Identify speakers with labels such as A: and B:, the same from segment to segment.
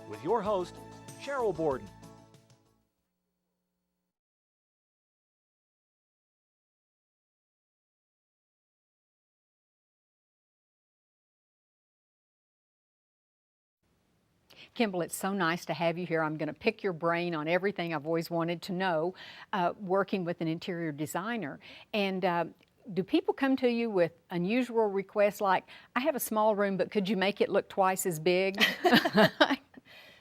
A: with your host, Cheryl Borden.
B: Kimball, it's so nice to have you here. I'm going to pick your brain on everything I've always wanted to know working with an interior designer. And do people come to you with unusual requests like, I have a small room, but could you make it look twice as big?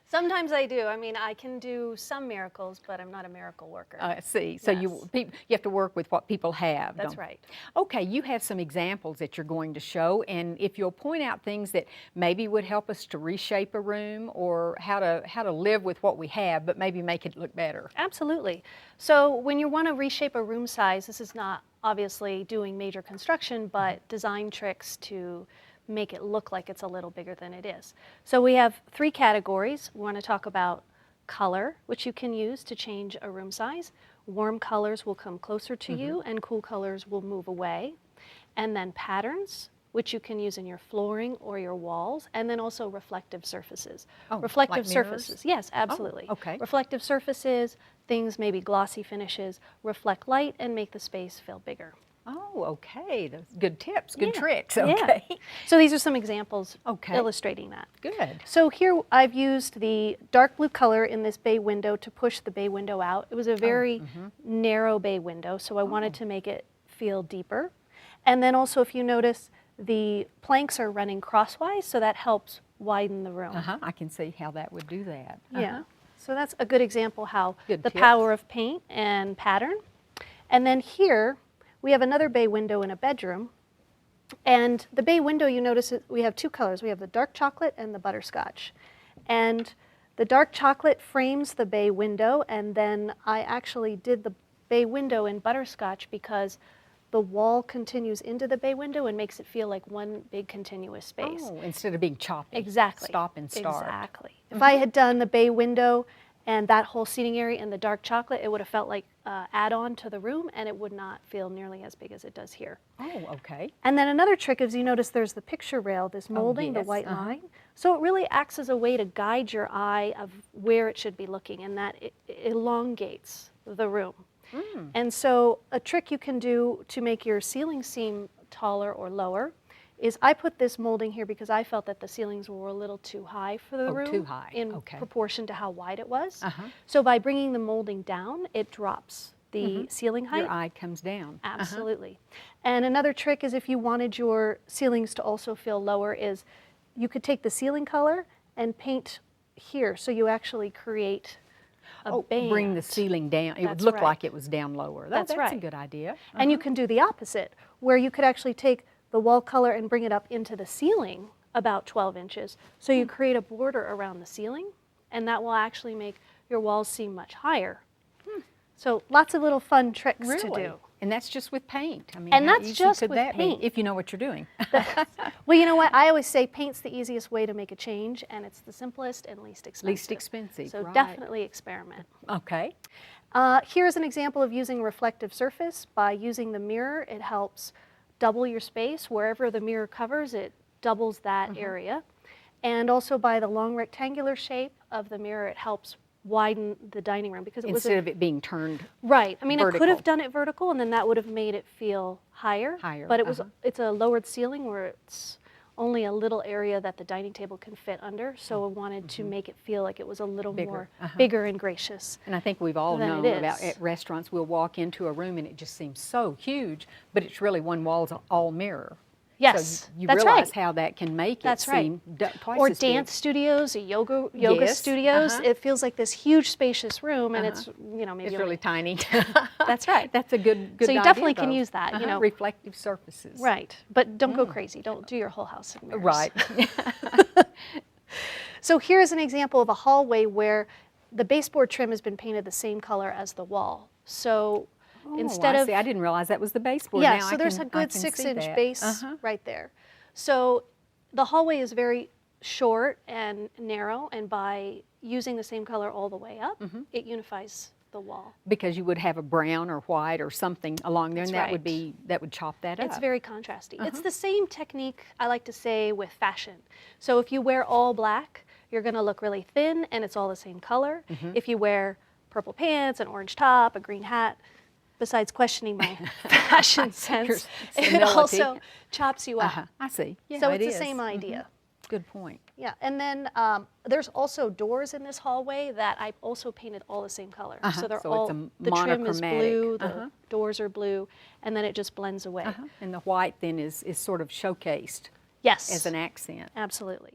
C: Sometimes I do. I mean, I can do some miracles, but I'm not a miracle worker.
B: See, so
C: Yes.
B: you have to work with what people have.
C: That's right.
B: Okay, you have some examples that you're going to show, and if you'll point out things that maybe would help us to reshape a room or how to live with what we have, but maybe make it look better.
C: Absolutely. So when you want to reshape a room size, this is not obviously doing major construction, but design tricks to make it look like it's a little bigger than it is. So we have 3 categories. We want to talk about color, which you can use to change a room size. Warm colors will come closer to you and cool colors will move away. And then patterns, which you can use in your flooring or your walls, and then also reflective surfaces.
B: Oh,
C: Reflective
B: like mirrors?
C: surfaces, yes, absolutely.
B: Oh, okay.
C: Reflective surfaces, things, maybe glossy finishes, reflect light and make the space feel bigger.
B: Oh, okay. That's good tips, good
C: Yeah,
B: tricks.
C: yeah.
B: Okay.
C: So these are some examples
B: Okay.
C: illustrating that.
B: Good.
C: So here I've used the dark blue color in this bay window to push the bay window out. It was a very narrow bay window, so I wanted to make it feel deeper. And then also, if you notice, the planks are running crosswise, so that helps widen the room.
B: I can see how that would do that.
C: Yeah. So that's a good example how
B: Good
C: the
B: tips.
C: power of paint and pattern. And then here we have another bay window in a bedroom. And the bay window, you notice we have 2 colors. We have the dark chocolate and the butterscotch. And the dark chocolate frames the bay window, and then I actually did the bay window in butterscotch because the wall continues into the bay window and makes it feel like one big continuous space.
B: Oh, instead of being choppy.
C: Exactly.
B: Stop and start.
C: Exactly. If I had done the bay window and that whole seating area in the dark chocolate, it would have felt like add-on to the room, and it would not feel nearly as big as it does here.
B: Oh, okay.
C: And then another trick is, you notice there's the picture rail, this molding, the
B: yes,
C: white line. So it really acts as a way to guide your eye of where it should be looking, and that it elongates the room. And so a trick you can do to make your ceiling seem taller or lower is I put this molding here because I felt that the ceilings were a little too high for the room.
B: Too high.
C: In
B: Okay.
C: proportion to how wide it was. So by bringing the molding down, it drops the ceiling height.
B: Your eye comes down.
C: Absolutely. And another trick is if you wanted your ceilings to also feel lower is you could take the ceiling color and paint here so you actually create a band.
B: Bring the ceiling down. It would
C: That's
B: look
C: right.
B: like it was down lower.
C: That's
B: a
C: right.
B: good idea.
C: And you can do the opposite, where you could actually take the wall color and bring it up into the ceiling about 12 inches. So you create a border around the ceiling, and that will actually make your walls seem much higher. So lots of little fun tricks to do.
B: And that's just with paint. I mean,
C: And
B: how
C: that's
B: easy
C: just
B: could
C: with
B: that
C: paint.
B: be if you know what you're doing?
C: Well, you know what? I always say paint's the easiest way to make a change, and it's the simplest and least expensive.
B: Least expensive,
C: So
B: right.
C: definitely experiment.
B: Okay.
C: Here's an example of using a reflective surface. By using the mirror, it helps double your space. Wherever the mirror covers, it doubles that area. And also by the long rectangular shape of the mirror, it helps widen the dining room because it was
B: Instead of it being turned
C: right. I mean, I could
B: vertical.
C: have done it vertical, and then that would have made it feel higher.
B: Higher,
C: But it was it's a lowered ceiling where it's only a little area that the dining table can fit under. So I wanted to make it feel like it was a little
B: Bigger,
C: more bigger and gracious.
B: And I think we've all
C: than
B: known
C: it
B: about
C: is.
B: at restaurants, we'll walk into a room and it just seems so huge, but it's really one wall's all mirror.
C: Yes,
B: So you
C: that's
B: realize
C: right.
B: how that can make
C: That's
B: it
C: right.
B: seem twice
C: Or
B: as big.
C: dance studios, or yoga
B: Yes,
C: studios. It feels like this huge, spacious room, and it's maybe
B: It's
C: only-
B: really tiny.
C: That's right.
B: That's a good
C: So you
B: idea,
C: definitely can
B: though.
C: use that, you know.
B: Reflective surfaces.
C: Right, but don't go crazy. Don't do your whole house in mirrors.
B: Right.
C: So here's an example of a hallway where the baseboard trim has been painted the same color as the wall. So instead
B: I
C: of
B: see. I didn't realize that was the baseboard.
C: yeah,
B: Now
C: so
B: I
C: there's
B: can-
C: a
B: I
C: good
B: can see
C: 6-inch
B: that.
C: base right there. So the hallway is very short and narrow, and by using the same color all the way up, it unifies the wall.
B: Because you would have a brown or white or something along there,
C: That's
B: and
C: right.
B: that would chop that up.
C: It's very contrasty. It's the same technique, I like to say, with fashion. So if you wear all black, you're going to look really thin and it's all the same color. If you wear purple pants, an orange top, a green hat, besides questioning my fashion sense, it
B: senility.
C: also chops you out.
B: I see. Yeah,
C: So
B: it
C: it's the
B: is.
C: same idea.
B: Good point.
C: Yeah, and then there's also doors in this hallway that I've also painted all the same color. So they're
B: So it's
C: all,
B: a
C: the trim is blue,
B: monochromatic.
C: the doors are blue, and then it just blends away.
B: And the white then is sort of showcased
C: Yes,
B: as an accent.
C: absolutely.